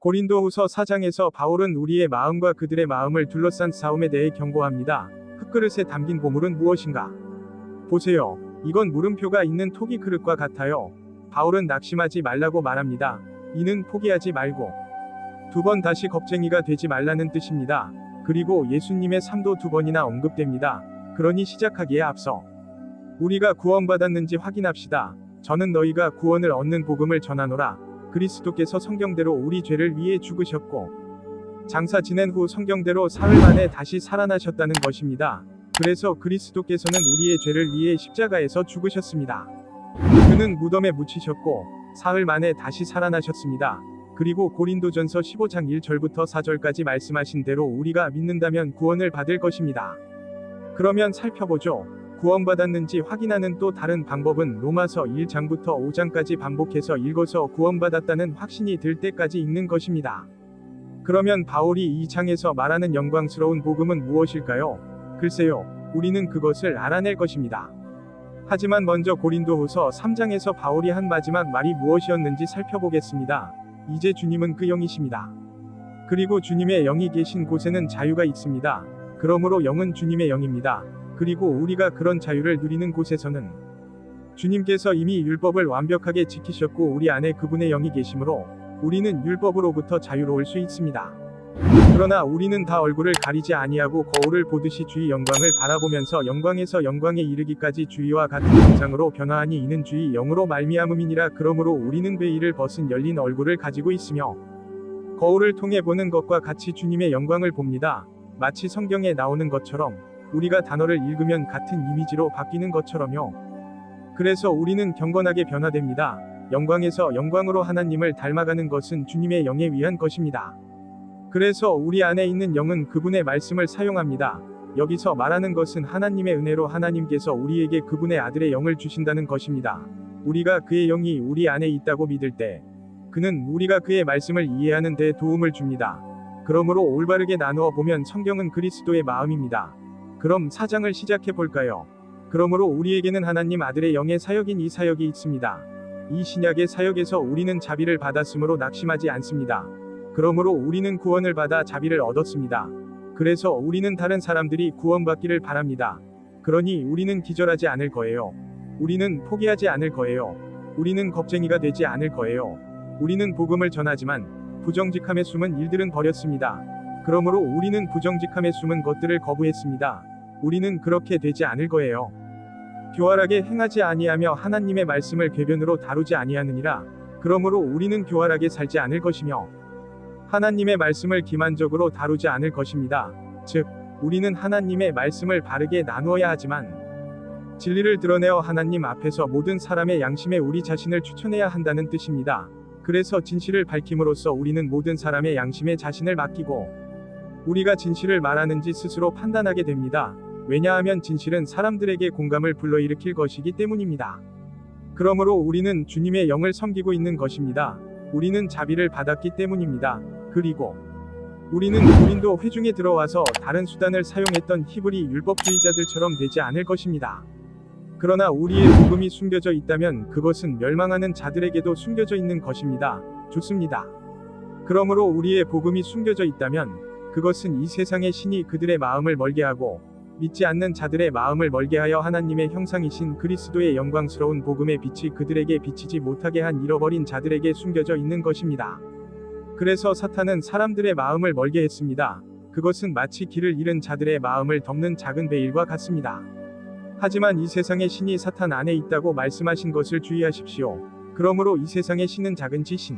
고린도후서 4장에서 바울은 우리의 마음과 그들의 마음을 둘러싼 싸움에 대해 경고합니다. 흙그릇에 담긴 보물은 무엇인가? 보세요. 이건 물음표가 있는 토기 그릇과 같아요. 바울은 낙심하지 말라고 말합니다. 이는 포기하지 말고 두 번 다시 겁쟁이가 되지 말라는 뜻입니다. 그리고 예수님의 삶도 두 번이나 언급됩니다. 그러니 시작하기에 앞서 우리가 구원받았는지 확인합시다. 저는 너희가 구원을 얻는 복음을 전하노라. 그리스도께서 성경대로 우리 죄를 위해 죽으셨고 장사 지낸 후 성경대로 사흘 만에 다시 살아나셨다는 것입니다. 그래서 그리스도께서는 우리의 죄를 위해 십자가에서 죽으셨습니다. 그는 무덤에 묻히셨고 사흘 만에 다시 살아나셨습니다. 그리고 고린도전서 15장 1절부터 4절까지 말씀하신 대로 우리가 믿는다면 구원을 받을 것입니다. 그러면 살펴보죠. 구원받았는지 확인하는 또 다른 방법은 로마서 1장부터 5장까지 반복해서 읽어서 구원받았다는 확신이 들 때까지 읽는 것입니다. 그러면 바울이 이 장에서 말하는 영광스러운 복음은 무엇일까요? 글쎄요, 우리는 그것을 알아낼 것입니다. 하지만 먼저 고린도후서 3장에서 바울이 한 마지막 말이 무엇이었는지 살펴보겠습니다. 이제 주님은 그 영이십니다. 그리고 주님의 영이 계신 곳에는 자유가 있습니다. 그러므로 영은 주님의 영입니다. 그리고 우리가 그런 자유를 누리는 곳에서는 주님께서 이미 율법을 완벽하게 지키셨고 우리 안에 그분의 영이 계시므로 우리는 율법으로부터 자유로울 수 있습니다. 그러나 우리는 다 얼굴을 가리지 아니하고 거울을 보듯이 주의 영광을 바라보면서 영광에서 영광에 이르기까지 주의와 같은 형상으로 변화하니 이는 주의 영으로 말미암음이니라. 그러므로 우리는 베일을 벗은 열린 얼굴을 가지고 있으며 거울을 통해 보는 것과 같이 주님의 영광을 봅니다. 마치 성경에 나오는 것처럼 우리가 단어를 읽으면 같은 이미지로 바뀌는 것처럼요. 그래서 우리는 경건하게 변화됩니다. 영광에서 영광으로 하나님을 닮아가는 것은 주님의 영에 의한 것입니다. 그래서 우리 안에 있는 영은 그분의 말씀을 사용합니다. 여기서 말하는 것은 하나님의 은혜로 하나님께서 우리에게 그분의 아들의 영을 주신다는 것입니다. 우리가 그의 영이 우리 안에 있다고 믿을 때 그는 우리가 그의 말씀을 이해하는 데 도움을 줍니다. 그러므로 올바르게 나누어 보면 성경은 그리스도의 마음입니다. 그럼 4장을 시작해 볼까요? 그러므로 우리에게는 하나님 아들의 영의 사역인 이 사역이 있습니다. 이 신약의 사역에서 우리는 자비를 받았으므로 낙심하지 않습니다. 그러므로 우리는 구원을 받아 자비를 얻었습니다. 그래서 우리는 다른 사람들이 구원받기를 바랍니다. 그러니 우리는 기절하지 않을 거예요. 우리는 포기하지 않을 거예요. 우리는 겁쟁이가 되지 않을 거예요. 우리는 복음을 전하지만 부정직함에 숨은 일들은 버렸습니다. 그러므로 우리는 부정직함에 숨은 것들을 거부했습니다. 우리는 그렇게 되지 않을 거예요. 교활하게 행하지 아니하며 하나님의 말씀을 궤변으로 다루지 아니하느니라. 그러므로 우리는 교활하게 살지 않을 것이며 하나님의 말씀을 기만적으로 다루지 않을 것입니다. 즉, 우리는 하나님의 말씀을 바르게 나누어야 하지만 진리를 드러내어 하나님 앞에서 모든 사람의 양심에 우리 자신을 추천해야 한다는 뜻입니다. 그래서 진실을 밝힘으로써 우리는 모든 사람의 양심에 자신을 맡기고 우리가 진실을 말하는지 스스로 판단하게 됩니다. 왜냐하면 진실은 사람들에게 공감을 불러일으킬 것이기 때문입니다. 그러므로 우리는 주님의 영을 섬기고 있는 것입니다. 우리는 자비를 받았기 때문입니다. 그리고 우리는 고린도 회중에 들어와서 다른 수단을 사용했던 히브리 율법주의자들처럼 되지 않을 것입니다. 그러나 우리의 복음이 숨겨져 있다면 그것은 멸망하는 자들에게도 숨겨져 있는 것입니다. 좋습니다. 그러므로 우리의 복음이 숨겨져 있다면 그것은 이 세상의 신이 그들의 마음을 멀게 하고 믿지 않는 자들의 마음을 멀게 하여 하나님의 형상이신 그리스도의 영광스러운 복음의 빛이 그들에게 비치지 못하게 한 잃어버린 자들에게 숨겨져 있는 것입니다. 그래서 사탄은 사람들의 마음을 멀게 했습니다. 그것은 마치 길을 잃은 자들의 마음을 덮는 작은 베일과 같습니다. 하지만 이 세상의 신이 사탄 안에 있다고 말씀하신 것을 주의하십시오. 그러므로 이 세상의 신은 작은 지신,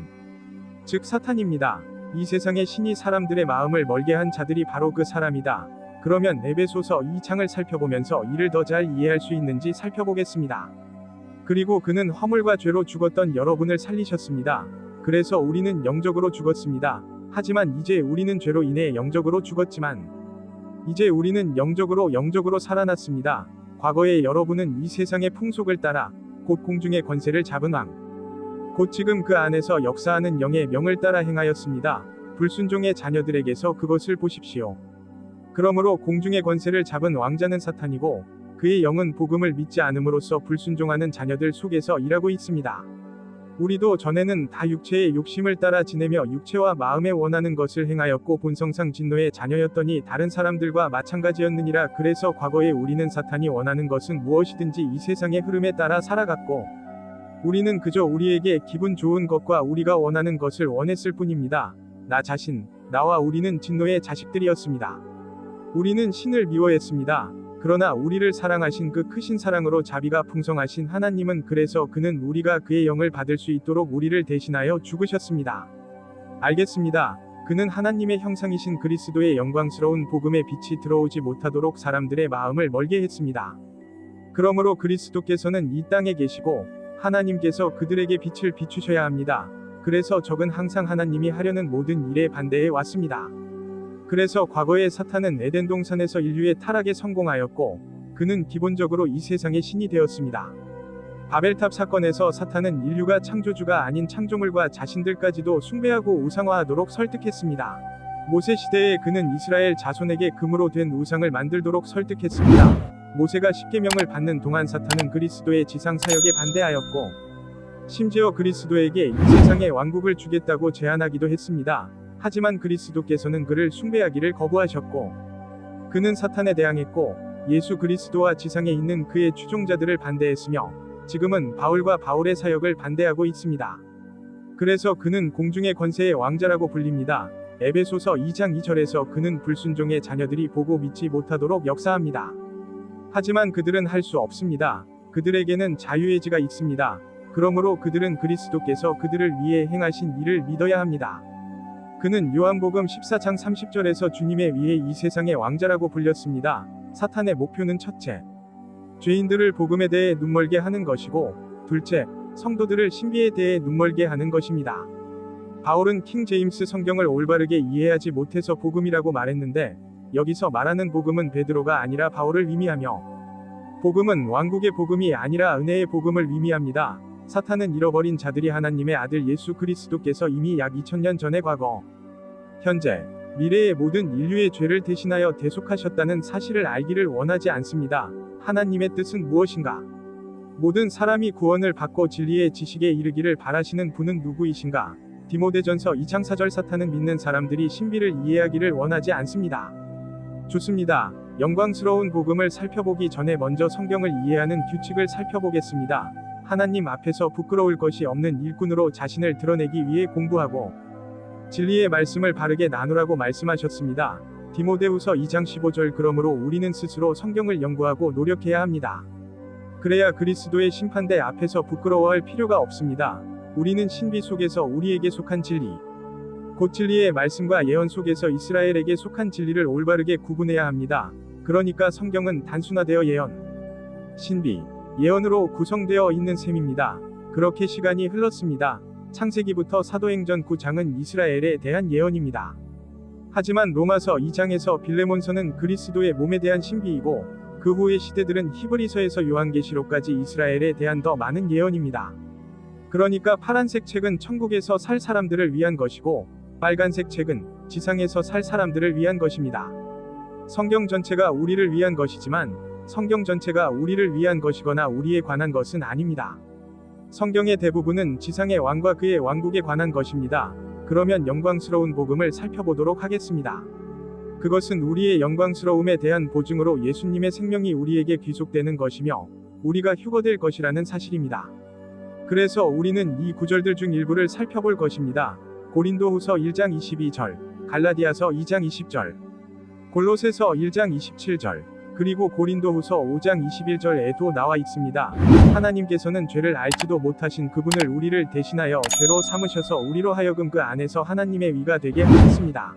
즉 사탄입니다. 이 세상의 신이 사람들의 마음을 멀게 한 자들이 바로 그 사람이다. 그러면 에베소서 2장을 살펴보면서 이를 더 잘 이해할 수 있는지 살펴보겠습니다. 그리고 그는 허물과 죄로 죽었던 여러분을 살리셨습니다. 그래서 우리는 영적으로 죽었습니다. 하지만 이제 우리는 죄로 인해 영적으로 죽었지만 이제 우리는 영적으로 살아났습니다. 과거에 여러분은 이 세상의 풍속을 따라 곧 공중의 권세를 잡은 왕, 곧 지금 그 안에서 역사하는 영의 명을 따라 행하였습니다. 불순종의 자녀들에게서 그것을 보십시오. 그러므로 공중의 권세를 잡은 왕자는 사탄이고 그의 영은 복음을 믿지 않음으로써 불순종하는 자녀들 속에서 일하고 있습니다. 우리도 전에는 다 육체의 욕심을 따라 지내며 육체와 마음에 원하는 것을 행하였고 본성상 진노의 자녀였더니 다른 사람들과 마찬가지였느니라. 그래서 과거에 우리는 사탄이 원하는 것은 무엇이든지 이 세상의 흐름에 따라 살아갔고 우리는 그저 우리에게 기분 좋은 것과 우리가 원하는 것을 원했을 뿐입니다. 나 자신, 나와 우리는 진노의 자식들이었습니다. 우리는 신을 미워했습니다. 그러나 우리를 사랑하신 그 크신 사랑으로 자비가 풍성하신 하나님은 그래서 그는 우리가 그의 영을 받을 수 있도록 우리를 대신하여 죽으셨습니다. 알겠습니다. 그는 하나님의 형상이신 그리스도의 영광스러운 복음의 빛이 들어오지 못하도록 사람들의 마음을 멀게 했습니다. 그러므로 그리스도께서는 이 땅에 계시고 하나님께서 그들에게 빛을 비추셔야 합니다. 그래서 적은 항상 하나님이 하려는 모든 일에 반대해 왔습니다. 그래서 과거에 사탄은 에덴 동산에서 인류의 타락에 성공하였고 그는 기본적으로 이 세상의 신이 되었습니다. 바벨탑 사건에서 사탄은 인류가 창조주가 아닌 창조물과 자신들까지도 숭배하고 우상화하도록 설득했습니다. 모세 시대에 그는 이스라엘 자손에게 금으로 된 우상을 만들도록 설득했습니다. 모세가 십계명을 받는 동안 사탄은 그리스도의 지상 사역에 반대하였고 심지어 그리스도에게 이 세상의 왕국을 주겠다고 제안하기도 했습니다. 하지만 그리스도께서는 그를 숭배하기를 거부하셨고 그는 사탄에 대항했고 예수 그리스도와 지상에 있는 그의 추종자들을 반대했으며 지금은 바울과 바울의 사역을 반대하고 있습니다. 그래서 그는 공중의 권세의 왕자라고 불립니다. 에베소서 2장 2절에서 그는 불순종의 자녀들이 보고 믿지 못하도록 역사합니다. 하지만 그들은 할 수 없습니다. 그들에게는 자유의지가 있습니다. 그러므로 그들은 그리스도께서 그들을 위해 행하신 일을 믿어야 합니다. 그는 요한복음 14장 30절에서 주님에 의해 이 세상의 왕자라고 불렸습니다. 사탄의 목표는 첫째, 죄인들을 복음에 대해 눈멀게 하는 것이고 둘째, 성도들을 신비에 대해 눈멀게 하는 것입니다. 바울은 킹 제임스 성경을 올바르게 이해하지 못해서 복음이라고 말했는데 여기서 말하는 복음은 베드로가 아니라 바울을 의미하며 복음은 왕국의 복음이 아니라 은혜의 복음을 의미합니다. 사탄은 잃어버린 자들이 하나님의 아들 예수 그리스도께서 이미 약 2000년 전의 과거, 현재, 미래의 모든 인류의 죄를 대신하여 대속하셨다는 사실을 알기를 원하지 않습니다. 하나님의 뜻은 무엇인가? 모든 사람이 구원을 받고 진리의 지식에 이르기를 바라시는 분은 누구이신가? 디모데전서 2장 4절 사탄은 믿는 사람들이 신비를 이해하기를 원하지 않습니다. 좋습니다. 영광스러운 복음을 살펴보기 전에 먼저 성경을 이해하는 규칙을 살펴보겠습니다. 하나님 앞에서 부끄러울 것이 없는 일꾼으로 자신을 드러내기 위해 공부하고 진리의 말씀을 바르게 나누라고 말씀하셨습니다. 디모데후서 2장 15절 그러므로 우리는 스스로 성경을 연구하고 노력해야 합니다. 그래야 그리스도의 심판대 앞에서 부끄러워할 필요가 없습니다. 우리는 신비 속에서 우리에게 속한 진리, 곧 진리의 말씀과 예언 속에서 이스라엘에게 속한 진리를 올바르게 구분해야 합니다. 그러니까 성경은 단순화되어 예언, 신비, 예언으로 구성되어 있는 셈입니다. 그렇게 시간이 흘렀습니다. 창세기부터 사도행전 9장은 이스라엘에 대한 예언입니다. 하지만 로마서 2장에서 빌레몬서는 그리스도의 몸에 대한 신비이고 그 후의 시대들은 히브리서에서 요한계시록까지 이스라엘에 대한 더 많은 예언입니다. 그러니까 파란색 책은 천국에서 살 사람들을 위한 것이고 빨간색 책은 지상에서 살 사람들을 위한 것입니다. 성경 전체가 우리를 위한 것이지만 성경 전체가 우리를 위한 것이거나 우리에 관한 것은 아닙니다. 성경의 대부분은 지상의 왕과 그의 왕국에 관한 것입니다. 그러면 영광스러운 복음을 살펴보도록 하겠습니다. 그것은 우리의 영광스러움에 대한 보증으로 예수님의 생명이 우리에게 귀속되는 것이며 우리가 휴거될 것이라는 사실입니다. 그래서 우리는 이 구절들 중 일부를 살펴볼 것입니다. 고린도후서 1장 22절, 갈라디아서 2장 20절, 골로새서 1장 27절, 그리고 고린도후서 5장 21절에도 나와 있습니다. 하나님께서는 죄를 알지도 못하신 그분을 우리를 대신하여 죄로 삼으셔서 우리로 하여금 그 안에서 하나님의 의가 되게 하셨습니다.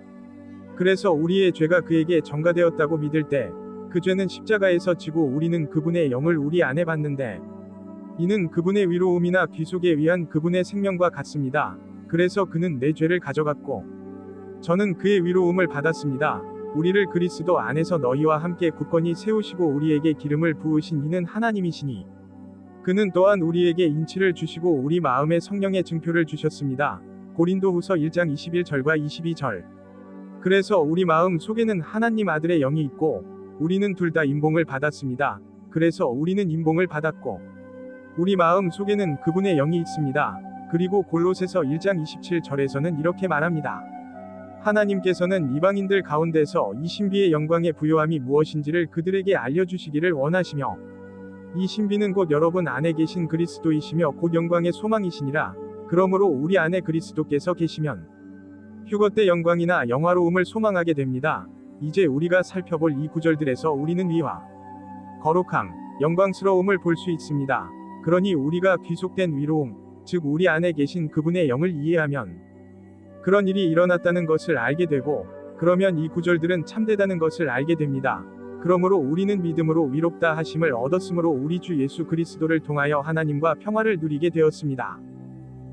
그래서 우리의 죄가 그에게 전가되었다고 믿을 때 그 죄는 십자가에서 지고 우리는 그분의 영을 우리 안에 받는데 이는 그분의 위로움이나 귀속에 위한 그분의 생명과 같습니다. 그래서 그는 내 죄를 가져갔고 저는 그의 위로움을 받았습니다. 우리를 그리스도 안에서 너희와 함께 굳건히 세우시고 우리에게 기름을 부으신 이는 하나님이시니 그는 또한 우리에게 인치를 주시고 우리 마음에 성령의 증표를 주셨습니다. 고린도후서 1장 21절과 22절. 그래서 우리 마음 속에는 하나님 아들의 영이 있고 우리는 둘 다 임봉을 받았습니다. 그래서 우리는 임봉을 받았고 우리 마음 속에는 그분의 영이 있습니다. 그리고 골로새서 1장 27절에서는 이렇게 말합니다. 하나님께서는 이방인들 가운데서 이 신비의 영광의 부요함이 무엇인지를 그들에게 알려주시기를 원하시며 이 신비는 곧 여러분 안에 계신 그리스도이시며 곧 영광의 소망이시니라. 그러므로 우리 안에 그리스도께서 계시면 휴거 때 영광이나 영화로움을 소망하게 됩니다. 이제 우리가 살펴볼 이 구절들에서 우리는 위와 거룩함, 영광스러움을 볼 수 있습니다. 그러니 우리가 귀속된 위로움, 즉 우리 안에 계신 그분의 영을 이해하면 그런 일이 일어났다는 것을 알게 되고 그러면 이 구절들은 참되다는 것을 알게 됩니다. 그러므로 우리는 믿음으로 위롭다 하심을 얻었으므로 우리 주 예수 그리스도를 통하여 하나님과 평화를 누리게 되었습니다.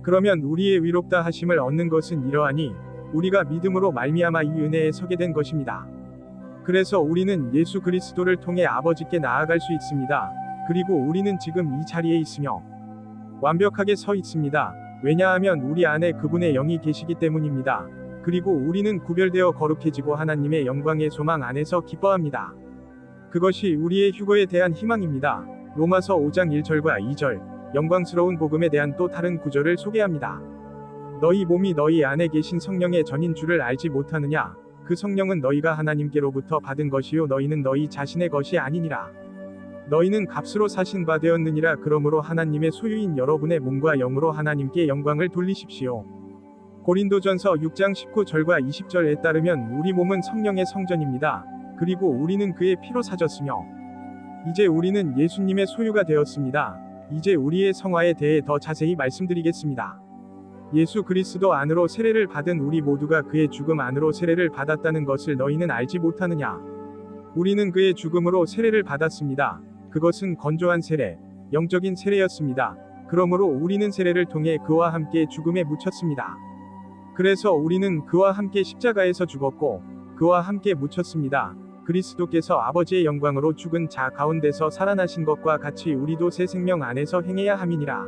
그러면 우리의 위롭다 하심을 얻는 것은 이러하니 우리가 믿음으로 말미암아 이 은혜에 서게 된 것입니다. 그래서 우리는 예수 그리스도를 통해 아버지께 나아갈 수 있습니다. 그리고 우리는 지금 이 자리에 있으며 완벽하게 서 있습니다. 왜냐하면 우리 안에 그분의 영이 계시기 때문입니다. 그리고 우리는 구별되어 거룩해지고 하나님의 영광의 소망 안에서 기뻐합니다. 그것이 우리의 휴거에 대한 희망입니다. 로마서 5장 1절과 2절, 영광스러운 복음에 대한 또 다른 구절을 소개합니다. 너희 몸이 너희 안에 계신 성령의 전인 줄을 알지 못하느냐? 그 성령은 너희가 하나님께로부터 받은 것이요 너희는 너희 자신의 것이 아니니라. 너희는 값으로 사신 바 되었느니라. 그러므로 하나님의 소유인 여러분의 몸과 영으로 하나님께 영광을 돌리십시오. 고린도전서 6장 19절과 20절에 따르면 우리 몸은 성령의 성전입니다. 그리고 우리는 그의 피로 사졌으며 이제 우리는 예수님의 소유가 되었습니다. 이제 우리의 성화에 대해 더 자세히 말씀드리겠습니다. 예수 그리스도 안으로 세례를 받은 우리 모두가 그의 죽음 안으로 세례를 받았다는 것을 너희는 알지 못하느냐? 우리는 그의 죽음으로 세례를 받았습니다. 그것은 건조한 세례, 영적인 세례였습니다. 그러므로 우리는 세례를 통해 그와 함께 죽음에 묻혔습니다. 그래서 우리는 그와 함께 십자가에서 죽었고 그와 함께 묻혔습니다. 그리스도께서 아버지의 영광으로 죽은 자 가운데서 살아나신 것과 같이 우리도 새 생명 안에서 행해야 함이니라.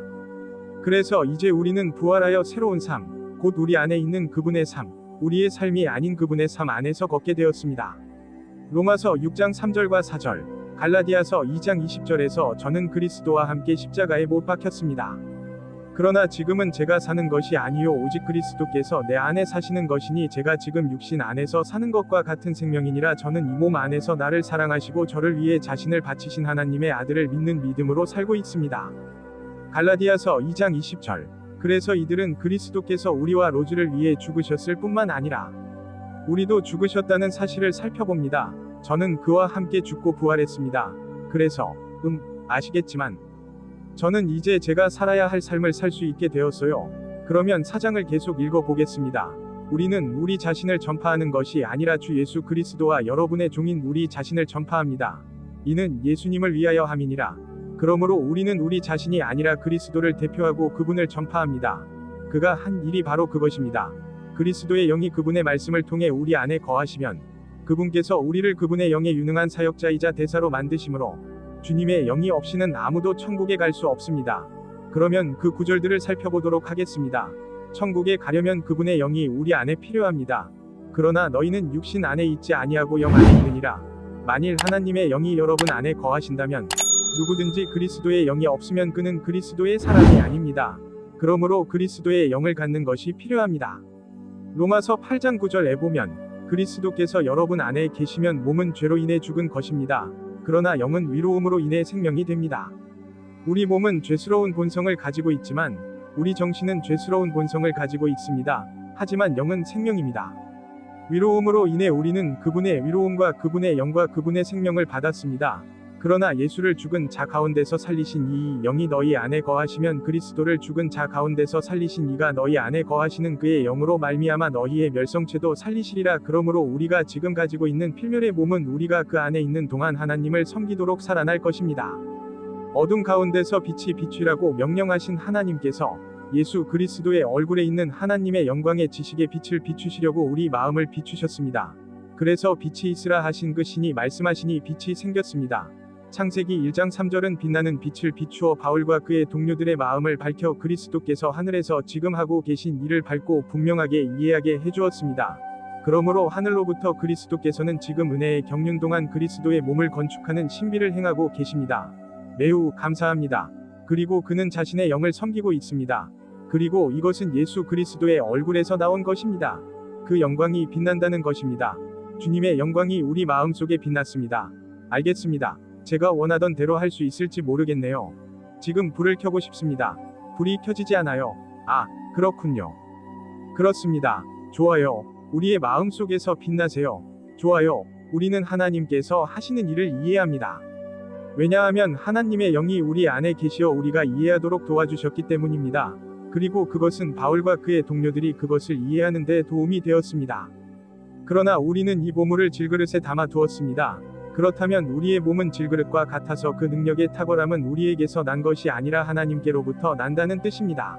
그래서 이제 우리는 부활하여 새로운 삶, 곧 우리 안에 있는 그분의 삶, 우리의 삶이 아닌 그분의 삶 안에서 걷게 되었습니다. 로마서 6장 3절과 4절, 갈라디아서 2장 20절에서 저는 그리스도와 함께 십자가에 못 박혔습니다. 그러나 지금은 제가 사는 것이 아니요 오직 그리스도께서 내 안에 사시는 것이니 제가 지금 육신 안에서 사는 것과 같은 생명이니라. 저는 이 몸 안에서 나를 사랑하시고 저를 위해 자신을 바치신 하나님의 아들을 믿는 믿음으로 살고 있습니다. 갈라디아서 2장 20절, 그래서 이들은 그리스도께서 우리와 로즈를 위해 죽으셨을 뿐만 아니라 우리도 죽으셨다는 사실을 살펴봅니다. 저는 그와 함께 죽고 부활했습니다. 그래서 아시겠지만 저는 이제 제가 살아야 할 삶을 살 수 있게 되었어요. 그러면 4장을 계속 읽어보겠습니다. 우리는 우리 자신을 전파하는 것이 아니라 주 예수 그리스도와 여러분의 종인 우리 자신을 전파합니다. 이는 예수님을 위하여 함이니라. 그러므로 우리는 우리 자신이 아니라 그리스도를 대표하고 그분을 전파합니다. 그가 한 일이 바로 그것입니다. 그리스도의 영이 그분의 말씀을 통해 우리 안에 거하시면 그분께서 우리를 그분의 영에 유능한 사역자이자 대사로 만드심으로 주님의 영이 없이는 아무도 천국에 갈 수 없습니다. 그러면 그 구절들을 살펴보도록 하겠습니다. 천국에 가려면 그분의 영이 우리 안에 필요합니다. 그러나 너희는 육신 안에 있지 아니하고 영 안에 있느니라. 만일 하나님의 영이 여러분 안에 거하신다면 누구든지 그리스도의 영이 없으면 그는 그리스도의 사람이 아닙니다. 그러므로 그리스도의 영을 갖는 것이 필요합니다. 로마서 8장 9절에 보면 그리스도께서 여러분 안에 계시면 몸은 죄로 인해 죽은 것입니다. 그러나 영은 위로움으로 인해 생명이 됩니다. 우리 몸은 죄스러운 본성을 가지고 있지만 우리 정신은 죄스러운 본성을 가지고 있습니다. 하지만 영은 생명입니다. 위로움으로 인해 우리는 그분의 위로움과 그분의 영과 그분의 생명을 받았습니다. 그러나 예수를 죽은 자 가운데서 살리신 이 영이 너희 안에 거하시면 그리스도를 죽은 자 가운데서 살리신 이가 너희 안에 거하시는 그의 영으로 말미암아 너희의 멸성체도 살리시리라. 그러므로 우리가 지금 가지고 있는 필멸의 몸은 우리가 그 안에 있는 동안 하나님을 섬기도록 살아날 것입니다. 어둠 가운데서 빛이 비추라고 명령하신 하나님께서 예수 그리스도의 얼굴에 있는 하나님의 영광의 지식의 빛을 비추시려고 우리 마음을 비추셨습니다. 그래서 빛이 있으라 하신 그 신이 말씀하시니 빛이 생겼습니다. 창세기 1장 3절은 빛나는 빛을 비추어 바울과 그의 동료들의 마음을 밝혀 그리스도께서 하늘에서 지금 하고 계신 일을 밝고 분명하게 이해하게 해주었습니다. 그러므로 하늘로부터 그리스도께서는 지금 은혜의 경륜 동안 그리스도의 몸을 건축하는 신비를 행하고 계십니다. 매우 감사합니다. 그리고 그는 자신의 영을 섬기고 있습니다. 그리고 이것은 예수 그리스도의 얼굴에서 나온 것입니다. 그 영광이 빛난다는 것입니다. 주님의 영광이 우리 마음속에 빛났습니다. 알겠습니다. 제가 원하던 대로 할 수 있을지 모르겠네요. 지금 불을 켜고 싶습니다. 불이 켜지지 않아요. 아, 그렇군요. 그렇습니다. 좋아요. 우리의 마음속에서 빛나세요. 좋아요. 우리는 하나님께서 하시는 일을 이해합니다. 왜냐하면 하나님의 영이 우리 안에 계시어 우리가 이해하도록 도와주셨기 때문입니다. 그리고 그것은 바울과 그의 동료들이 그것을 이해하는 데 도움이 되었습니다. 그러나 우리는 이 보물을 질그릇에 담아 두었습니다. 그렇다면 우리의 몸은 질그릇과 같아서 그 능력의 탁월함은 우리에게서 난 것이 아니라 하나님께로부터 난다는 뜻입니다.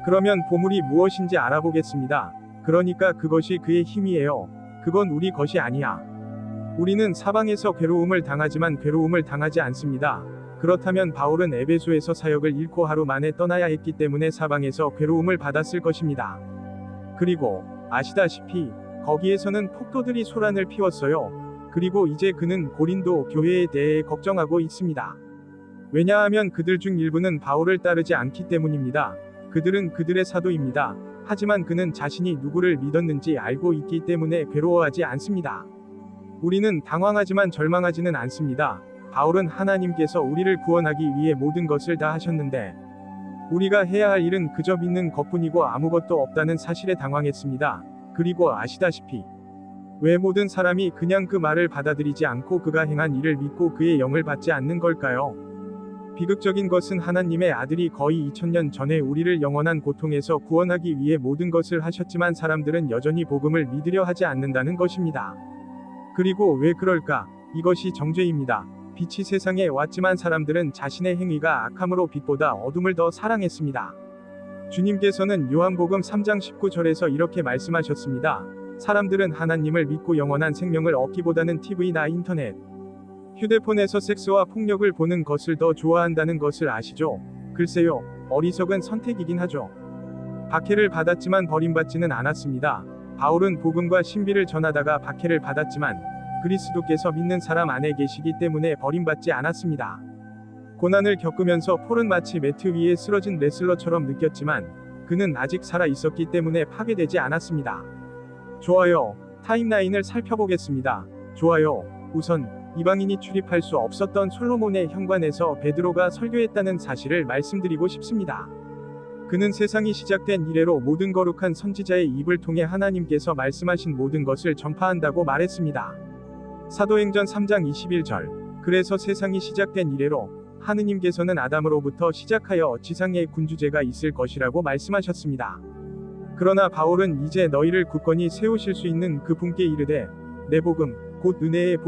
그러면 보물이 무엇인지 알아보겠습니다. 그러니까 그것이 그의 힘이에요. 그건 우리 것이 아니야. 우리는 사방에서 괴로움을 당하지만 괴로움을 당하지 않습니다. 그렇다면 바울은 에베소에서 사역을 잃고 하루 만에 떠나야 했기 때문에 사방에서 괴로움을 받았을 것입니다. 그리고 아시다시피 거기에서는 폭도들이 소란을 피웠어요. 그리고 이제 그는 고린도 교회에 대해 걱정하고 있습니다. 왜냐하면 그들 중 일부는 바울을 따르지 않기 때문입니다. 그들은 그들의 사도입니다. 하지만 그는 자신이 누구를 믿었는지 알고 있기 때문에 괴로워하지 않습니다. 우리는 당황하지만 절망하지는 않습니다. 바울은 하나님께서 우리를 구원하기 위해 모든 것을 다 하셨는데 우리가 해야 할 일은 그저 믿는 것뿐이고 아무것도 없다는 사실에 당황했습니다. 그리고 아시다시피 왜 모든 사람이 그냥 그 말을 받아들이지 않고 그가 행한 일을 믿고 그의 영을 받지 않는 걸까요? 비극적인 것은 하나님의 아들이 거의 2000년 전에 우리를 영원한 고통에서 구원하기 위해 모든 것을 하셨지만 사람들은 여전히 복음을 믿으려 하지 않는다는 것입니다. 그리고 왜 그럴까? 이것이 정죄입니다. 빛이 세상에 왔지만 사람들은 자신의 행위가 악함으로 빛보다 어둠을 더 사랑했습니다. 주님께서는 요한복음 3장 19절에서 이렇게 말씀하셨습니다. 사람들은 하나님을 믿고 영원한 생명을 얻기보다는 TV나 인터넷, 휴대폰에서 섹스와 폭력을 보는 것을 더 좋아한다는 것을 아시죠? 글쎄요, 어리석은 선택이긴 하죠. 박해를 받았지만 버림받지는 않았습니다. 바울은 복음과 신비를 전하다가 박해를 받았지만 그리스도께서 믿는 사람 안에 계시기 때문에 버림받지 않았습니다. 고난을 겪으면서 폴은 마치 매트 위에 쓰러진 레슬러처럼 느꼈지만 그는 아직 살아 있었기 때문에 파괴되지 않았습니다. 좋아요. 타임라인을 살펴보겠습니다. 좋아요. 우선 이방인이 출입할 수 없었던 솔로몬의 현관에서 베드로가 설교했다는 사실을 말씀드리고 싶습니다. 그는 세상이 시작된 이래로 모든 거룩한 선지자의 입을 통해 하나님께서 말씀하신 모든 것을 전파한다고 말했습니다. 사도행전 3장 21절. 그래서 세상이 시작된 이래로 하느님께서는 아담으로부터 시작하여 지상에 군주제가 있을 것이라고 말씀하셨습니다. 그러나 바울은 이제 너희를 굳건히 세우실 수 있는 그 분께 이르되 내 복음 곧 은혜의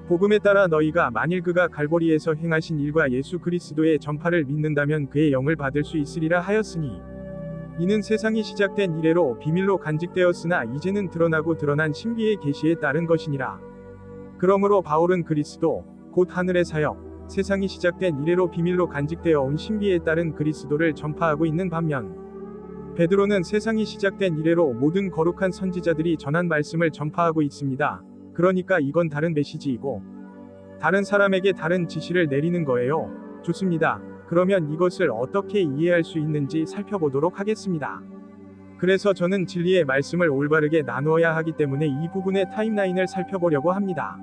복음에 따라 너희가 만일 그가 갈보리에서 행하신 일과 예수 그리스도의 전파를 믿는다면 그의 영을 받을 수 있으리라 하였으니 이는 세상이 시작된 이래로 비밀로 간직되었으나 이제는 드러나고 드러난 신비의 계시에 따른 것이니라. 그러므로 바울은 그리스도 곧 하늘의 사역, 세상이 시작된 이래로 비밀로 간직되어 온 신비에 따른 그리스도를 전파하고 있는 반면 베드로는 세상이 시작된 이래로 모든 거룩한 선지자들이 전한 말씀을 전파하고 있습니다. 그러니까 이건 다른 메시지이고 다른 사람에게 다른 지시를 내리는 거예요. 좋습니다. 그러면 이것을 어떻게 이해할 수 있는지 살펴보도록 하겠습니다. 그래서 저는 진리의 말씀을 올바르게 나누어야 하기 때문에 이 부분의 타임라인을 살펴보려고 합니다.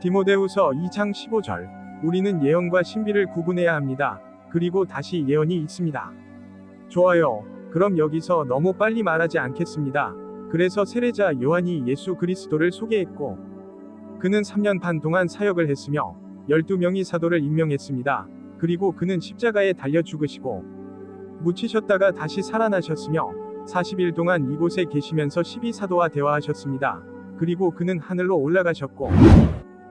디모데후서 2장 15절. 우리는 예언과 신비를 구분해야 합니다. 그리고 다시 예언이 있습니다. 좋아요. 그럼 여기서 너무 빨리 말하지 않겠습니다. 그래서 세례자 요한이 예수 그리스도를 소개했고 그는 3년 반 동안 사역을 했으며 12명의 사도를 임명했습니다. 그리고 그는 십자가에 달려 죽으시고 묻히셨다가 다시 살아나셨으며 40일 동안 이곳에 계시면서 12사도와 대화하셨습니다. 그리고 그는 하늘로 올라가셨고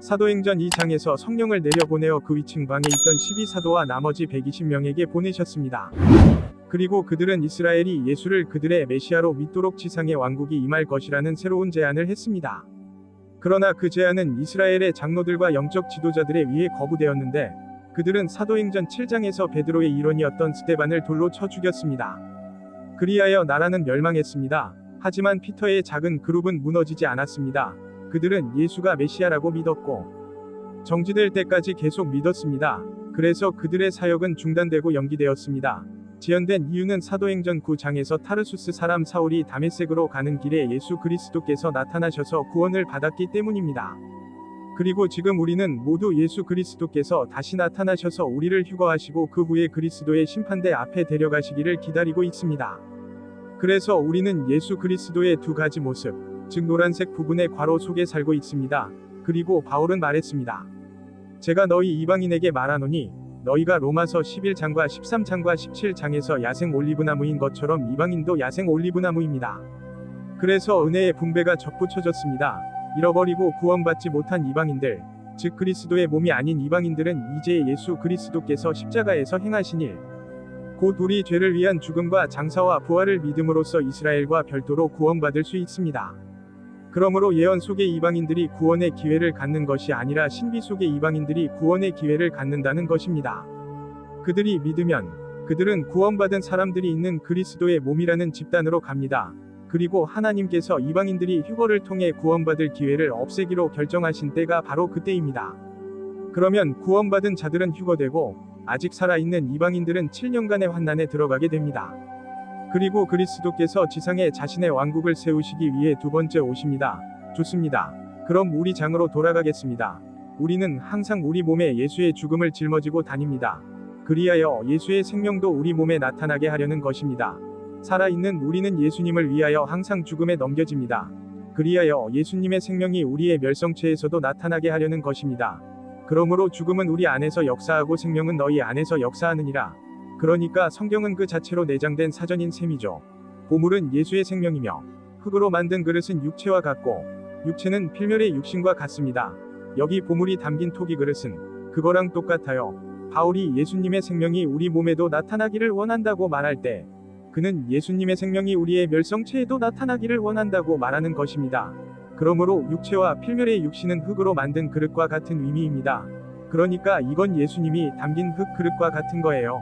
사도행전 2장에서 성령을 내려보내어 그 위층 방에 있던 12사도와 나머지 120명에게 보내셨습니다. 그리고 그들은 이스라엘이 예수를 그들의 메시아로 믿도록 지상의 왕국이 임할 것이라는 새로운 제안을 했습니다. 그러나 그 제안은 이스라엘의 장로들과 영적 지도자들에 의해 거부되었는데 그들은 사도행전 7장에서 베드로의 일원이었던 스데반을 돌로 쳐 죽였습니다. 그리하여 나라는 멸망했습니다. 하지만 피터의 작은 그룹은 무너지지 않았습니다. 그들은 예수가 메시아라고 믿었고 정지될 때까지 계속 믿었습니다. 그래서 그들의 사역은 중단되고 연기되었습니다. 지연된 이유는 사도행전 9장에서 타르수스 사람 사울이 다메섹으로 가는 길에 예수 그리스도께서 나타나셔서 구원을 받았기 때문입니다. 그리고 지금 우리는 모두 예수 그리스도께서 다시 나타나셔서 우리를 휴거하시고 그 후에 그리스도의 심판대 앞에 데려가시기를 기다리고 있습니다. 그래서 우리는 예수 그리스도의 두 가지 모습, 즉 노란색 부분의 괄호 속에 살고 있습니다. 그리고 바울은 말했습니다. 제가 너희 이방인에게 말하노니 너희가 로마서 11장과 13장과 17장에서 야생 올리브나무인 것처럼 이방인도 야생 올리브나무입니다. 그래서 은혜의 분배가 접붙여졌습니다. 잃어버리고 구원받지 못한 이방인들, 즉 그리스도의 몸이 아닌 이방인들은 이제 예수 그리스도께서 십자가에서 행하신 일, 곧 우리 죄를 위한 죽음과 장사와 부활을 믿음으로써 이스라엘과 별도로 구원받을 수 있습니다. 그러므로 예언 속의 이방인들이 구원의 기회를 갖는 것이 아니라 신비 속의 이방인들이 구원의 기회를 갖는다는 것입니다. 그들이 믿으면 그들은 구원받은 사람들이 있는 그리스도의 몸이라는 집단으로 갑니다. 그리고 하나님께서 이방인들이 휴거를 통해 구원받을 기회를 없애기로 결정하신 때가 바로 그때입니다. 그러면 구원받은 자들은 휴거되고 아직 살아있는 이방인들은 7년간의 환난에 들어가게 됩니다. 그리고 그리스도께서 지상에 자신의 왕국을 세우시기 위해 두 번째 오십니다. 좋습니다. 그럼 우리 장으로 돌아가겠습니다. 우리는 항상 우리 몸에 예수의 죽음을 짊어지고 다닙니다. 그리하여 예수의 생명도 우리 몸에 나타나게 하려는 것입니다. 살아있는 우리는 예수님을 위하여 항상 죽음에 넘겨집니다. 그리하여 예수님의 생명이 우리의 멸성체에서도 나타나게 하려는 것입니다. 그러므로 죽음은 우리 안에서 역사하고 생명은 너희 안에서 역사하느니라. 그러니까 성경은 그 자체로 내장된 사전인 셈이죠. 보물은 예수의 생명이며 흙으로 만든 그릇은 육체와 같고 육체는 필멸의 육신과 같습니다. 여기 보물이 담긴 토기 그릇은 그거랑 똑같아요. 바울이 예수님의 생명이 우리 몸에도 나타나기를 원한다고 말할 때 그는 예수님의 생명이 우리의 멸성체에도 나타나기를 원한다고 말하는 것입니다. 그러므로 육체와 필멸의 육신은 흙으로 만든 그릇과 같은 의미입니다. 그러니까 이건 예수님이 담긴 흙 그릇과 같은 거예요.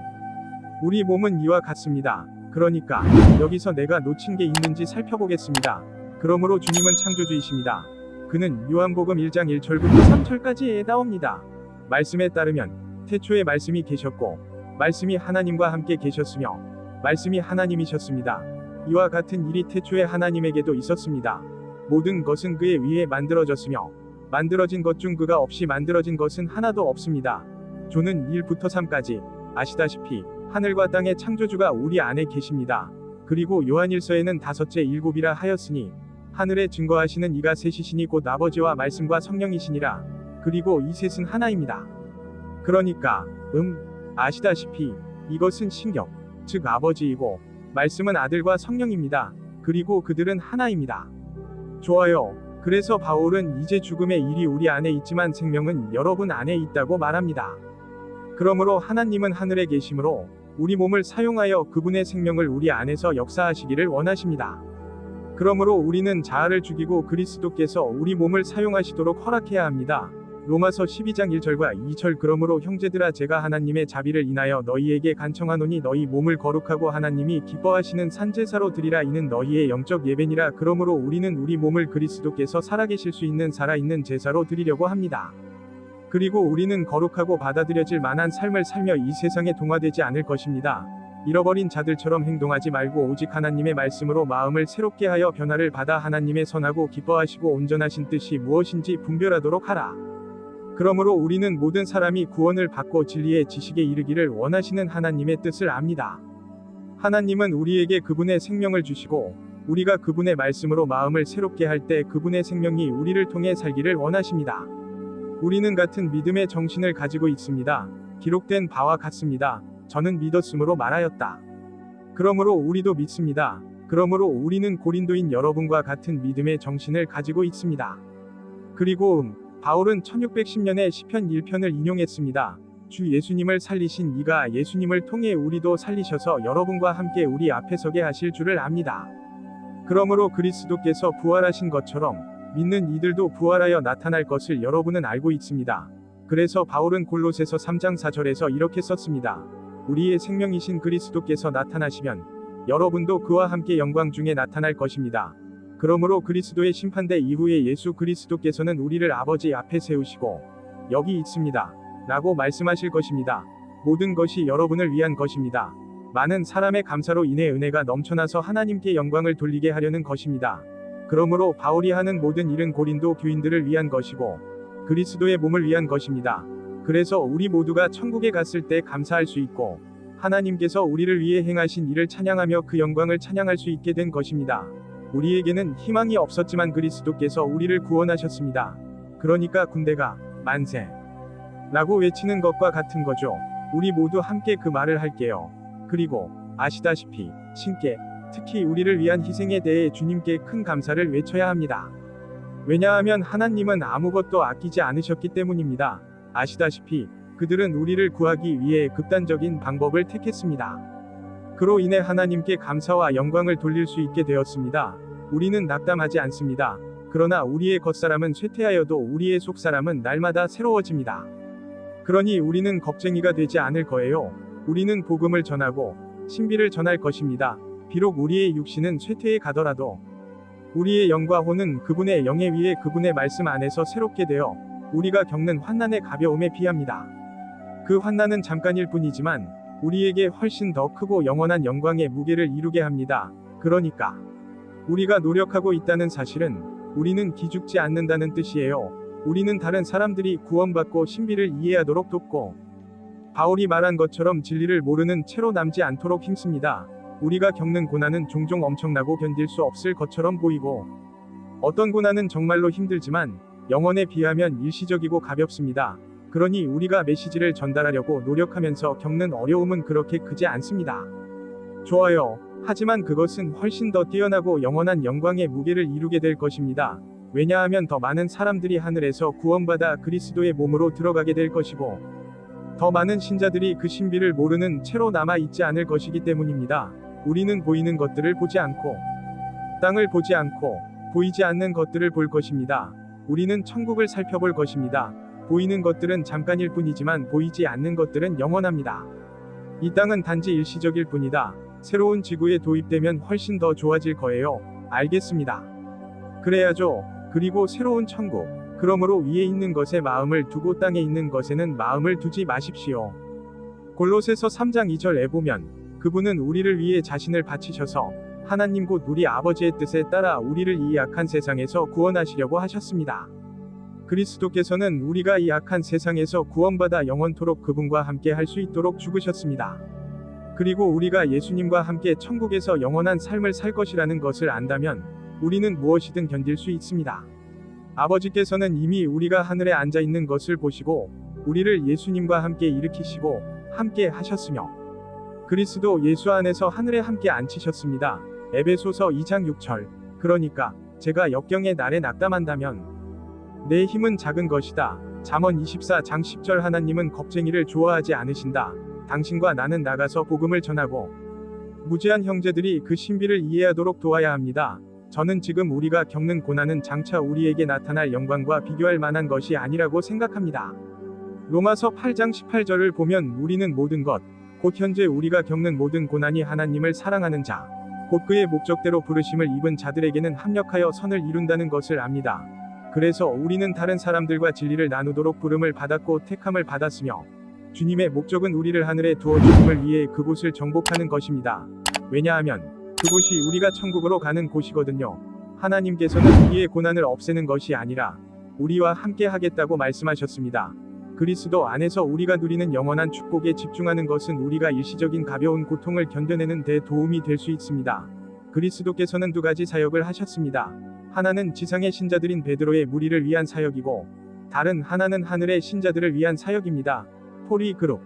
우리 몸은 이와 같습니다. 그러니까 여기서 내가 놓친 게 있는지 살펴보겠습니다. 그러므로 주님은 창조주이십니다. 그는 요한복음 1장 1절부터 3절까지에 나옵니다. 말씀에 따르면 태초에 말씀이 계셨고 말씀이 하나님과 함께 계셨으며 말씀이 하나님이셨습니다. 이와 같은 일이 태초에 하나님에게도 있었습니다. 모든 것은 그에 의해 만들어졌으며 만들어진 것 중 그가 없이 만들어진 것은 하나도 없습니다. 조는 1부터 3까지 아시다시피 하늘과 땅의 창조주가 우리 안에 계십니다. 그리고 요한일서에는 다섯째 일곱이라 하였으니 하늘에 증거하시는 이가 셋이시니 곧 아버지와 말씀과 성령이시니라. 그리고 이 셋은 하나입니다. 그러니까 아시다시피 이것은 신격, 즉 아버지이고 말씀은 아들과 성령입니다. 그리고 그들은 하나입니다. 좋아요. 그래서 바울은 이제 죽음의 일이 우리 안에 있지만 생명은 여러분 안에 있다고 말합니다. 그러므로 하나님은 하늘에 계심으로 우리 몸을 사용하여 그분의 생명을 우리 안에서 역사하시기를 원하십니다. 그러므로 우리는 자아를 죽이고 그리스도께서 우리 몸을 사용하시도록 허락해야 합니다. 로마서 12장 1절과 2절 그러므로 형제들아 제가 하나님의 자비를 인하여 너희에게 간청하노니 너희 몸을 거룩하고 하나님이 기뻐하시는 산제사로 드리라 이는 너희의 영적 예배니라. 그러므로 우리는 우리 몸을 그리스도께서 살아계실 수 있는 살아있는 제사로 드리려고 합니다. 그리고 우리는 거룩하고 받아들여질 만한 삶을 살며 이 세상에 동화되지 않을 것입니다. 잃어버린 자들처럼 행동하지 말고 오직 하나님의 말씀으로 마음을 새롭게 하여 변화를 받아 하나님의 선하고 기뻐하시고 온전하신 뜻이 무엇인지 분별하도록 하라. 그러므로 우리는 모든 사람이 구원을 받고 진리의 지식에 이르기를 원하시는 하나님의 뜻을 압니다. 하나님은 우리에게 그분의 생명을 주시고 우리가 그분의 말씀으로 마음을 새롭게 할 때 그분의 생명이 우리를 통해 살기를 원하십니다. 우리는 같은 믿음의 정신을 가지고 있습니다. 기록된 바와 같습니다. 저는 믿었으므로 말하였다. 그러므로 우리도 믿습니다. 그러므로 우리는 고린도인 여러분과 같은 믿음의 정신을 가지고 있습니다. 그리고 바울은 1610년에 시편 1편을 인용했습니다. 주 예수님을 살리신 이가 예수님을 통해 우리도 살리셔서 여러분과 함께 우리 앞에 서게 하실 줄을 압니다. 그러므로 그리스도께서 부활하신 것처럼 믿는 이들도 부활하여 나타날 것을 여러분은 알고 있습니다. 그래서 바울은 골로새서 3장 4절에서 이렇게 썼습니다. 우리의 생명이신 그리스도께서 나타나시면 여러분도 그와 함께 영광 중에 나타날 것입니다. 그러므로 그리스도의 심판대 이후에 예수 그리스도께서는 우리를 아버지 앞에 세우시고 여기 있습니다 라고 말씀하실 것입니다. 모든 것이 여러분을 위한 것입니다. 많은 사람의 감사로 인해 은혜가 넘쳐나서 하나님께 영광을 돌리게 하려는 것입니다. 그러므로 바울이 하는 모든 일은 고린도 교인들을 위한 것이고 그리스도의 몸을 위한 것입니다. 그래서 우리 모두가 천국에 갔을 때 감사할 수 있고 하나님께서 우리를 위해 행하신 일을 찬양하며 그 영광을 찬양할 수 있게 된 것입니다. 우리에게는 희망이 없었지만 그리스도께서 우리를 구원하셨습니다. 그러니까 군대가 만세 라고 외치는 것과 같은 거죠. 우리 모두 함께 그 말을 할게요. 그리고 아시다시피 신께 특히 우리를 위한 희생에 대해 주님께 큰 감사를 외쳐야 합니다. 왜냐하면 하나님은 아무것도 아끼지 않으셨기 때문입니다. 아시다시피 그들은 우리를 구하기 위해 극단적인 방법을 택했습니다. 그로 인해 하나님께 감사와 영광을 돌릴 수 있게 되었습니다. 우리는 낙담하지 않습니다. 그러나 우리의 겉사람은 쇠퇴하여도 우리의 속사람은 날마다 새로워집니다. 그러니 우리는 겁쟁이가 되지 않을 거예요. 우리는 복음을 전하고 신비를 전할 것입니다. 비록 우리의 육신은 쇠퇴해 가더라도 우리의 영과 혼은 그분의 영에 위해 그분의 말씀 안에서 새롭게 되어 우리가 겪는 환난의 가벼움에 비합니다. 그 환난은 잠깐일 뿐이지만 우리에게 훨씬 더 크고 영원한 영광의 무게를 이루게 합니다. 그러니까 우리가 노력하고 있다는 사실은 우리는 기죽지 않는다는 뜻이에요. 우리는 다른 사람들이 구원받고 신비를 이해하도록 돕고 바울이 말한 것처럼 진리를 모르는 채로 남지 않도록 힘씁니다. 우리가 겪는 고난은 종종 엄청나고 견딜 수 없을 것처럼 보이고 어떤 고난은 정말로 힘들지만 영혼에 비하면 일시적이고 가볍습니다. 그러니 우리가 메시지를 전달하려고 노력하면서 겪는 어려움은 그렇게 크지 않습니다. 좋아요. 하지만 그것은 훨씬 더 뛰어나고 영원한 영광의 무게를 이루게 될 것입니다. 왜냐하면 더 많은 사람들이 하늘에서 구원받아 그리스도의 몸으로 들어가게 될 것이고 더 많은 신자들이 그 신비를 모르는 채로 남아 있지 않을 것이기 때문입니다. 우리는 보이는 것들을 보지 않고 땅을 보지 않고 보이지 않는 것들을 볼 것입니다. 우리는 천국을 살펴볼 것입니다. 보이는 것들은 잠깐일 뿐이지만 보이지 않는 것들은 영원합니다. 이 땅은 단지 일시적일 뿐이다. 새로운 지구에 도입되면 훨씬 더 좋아질 거예요. 알겠습니다. 그래야죠. 그리고 새로운 천국. 그러므로 위에 있는 것에 마음을 두고 땅에 있는 것에는 마음을 두지 마십시오. 골로새서 3장 2절에 보면 그분은 우리를 위해 자신을 바치셔서 하나님 곧 우리 아버지의 뜻에 따라 우리를 이 악한 세상에서 구원하시려고 하셨습니다. 그리스도께서는 우리가 이 악한 세상에서 구원받아 영원토록 그분과 함께 할 수 있도록 죽으셨습니다. 그리고 우리가 예수님과 함께 천국에서 영원한 삶을 살 것이라는 것을 안다면 우리는 무엇이든 견딜 수 있습니다. 아버지께서는 이미 우리가 하늘에 앉아 있는 것을 보시고 우리를 예수님과 함께 일으키시고 함께 하셨으며 그리스도 예수 안에서 하늘에 함께 앉히셨습니다. 에베소서 2장 6절. 그러니까 제가 역경의 날에 낙담한다면 내 힘은 작은 것이다. 잠언 24장 10절. 하나님은 겁쟁이를 좋아하지 않으신다. 당신과 나는 나가서 복음을 전하고 무지한 형제들이 그 신비를 이해하도록 도와야 합니다. 저는 지금 우리가 겪는 고난은 장차 우리에게 나타날 영광과 비교할 만한 것이 아니라고 생각합니다. 로마서 8장 18절을 보면 우리는 모든 것, 곧 현재 우리가 겪는 모든 고난이 하나님을 사랑하는 자, 곧 그의 목적대로 부르심을 입은 자들에게는 합력하여 선을 이룬다는 것을 압니다. 그래서 우리는 다른 사람들과 진리를 나누도록 부름을 받았고 택함을 받았으며 주님의 목적은 우리를 하늘에 두어 주님을 위해 그곳을 정복하는 것입니다. 왜냐하면 그곳이 우리가 천국으로 가는 곳이거든요. 하나님께서는 우리의 고난을 없애는 것이 아니라 우리와 함께 하겠다고 말씀하셨습니다. 그리스도 안에서 우리가 누리는 영원한 축복에 집중하는 것은 우리가 일시적인 가벼운 고통을 견뎌내는 데 도움이 될 수 있습니다. 그리스도께서는 두 가지 사역을 하셨습니다. 하나는 지상의 신자들인 베드로의 무리를 위한 사역이고 다른 하나는 하늘의 신자들을 위한 사역입니다. 포리 그룹.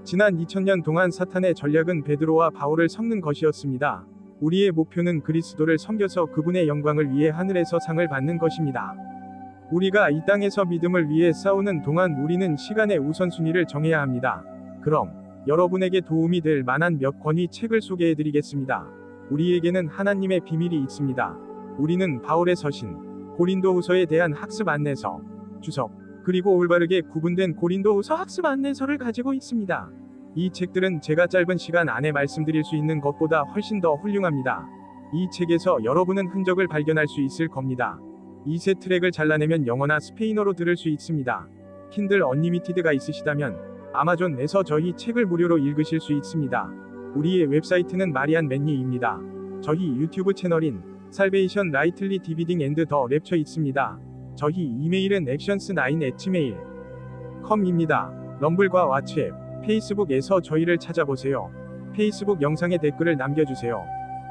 지난 2000년 동안 사탄의 전략은 베드로와 바울을 섞는 것이었습니다. 우리의 목표는 그리스도를 섬겨서 그분의 영광을 위해 하늘에서 상을 받는 것입니다. 우리가 이 땅에서 믿음을 위해 싸우는 동안 우리는 시간의 우선순위를 정해야 합니다. 그럼 여러분에게 도움이 될 만한 몇 권의 책을 소개해드리겠습니다. 우리에게는 하나님의 비밀이 있습니다. 우리는 바울의 서신, 고린도후서에 대한 학습 안내서, 주석, 그리고 올바르게 구분된 고린도후서 학습 안내서를 가지고 있습니다. 이 책들은 제가 짧은 시간 안에 말씀드릴 수 있는 것보다 훨씬 더 훌륭합니다. 이 책에서 여러분은 흔적을 발견할 수 있을 겁니다. 이 세 트랙을 잘라내면 영어나 스페인어로 들을 수 있습니다. 킨들 언리미티드가 있으시다면 아마존에서 저희 책을 무료로 읽으실 수 있습니다. 우리의 웹사이트는 마리안 맨니입니다. 저희 유튜브 채널인 살베이션 라이틀리 디비딩 앤드 더 랩처 있습니다. 저희 이메일은 actions9@gmail.com입니다. 럼블과 왓츠앱, 페이스북에서 저희를 찾아보세요. 페이스북 영상에 댓글을 남겨주세요.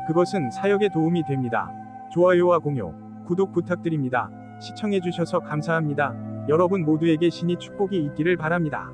그것은 사역에 도움이 됩니다. 좋아요와 공유, 구독 부탁드립니다. 시청해주셔서 감사합니다. 여러분 모두에게 신이 축복이 있기를 바랍니다.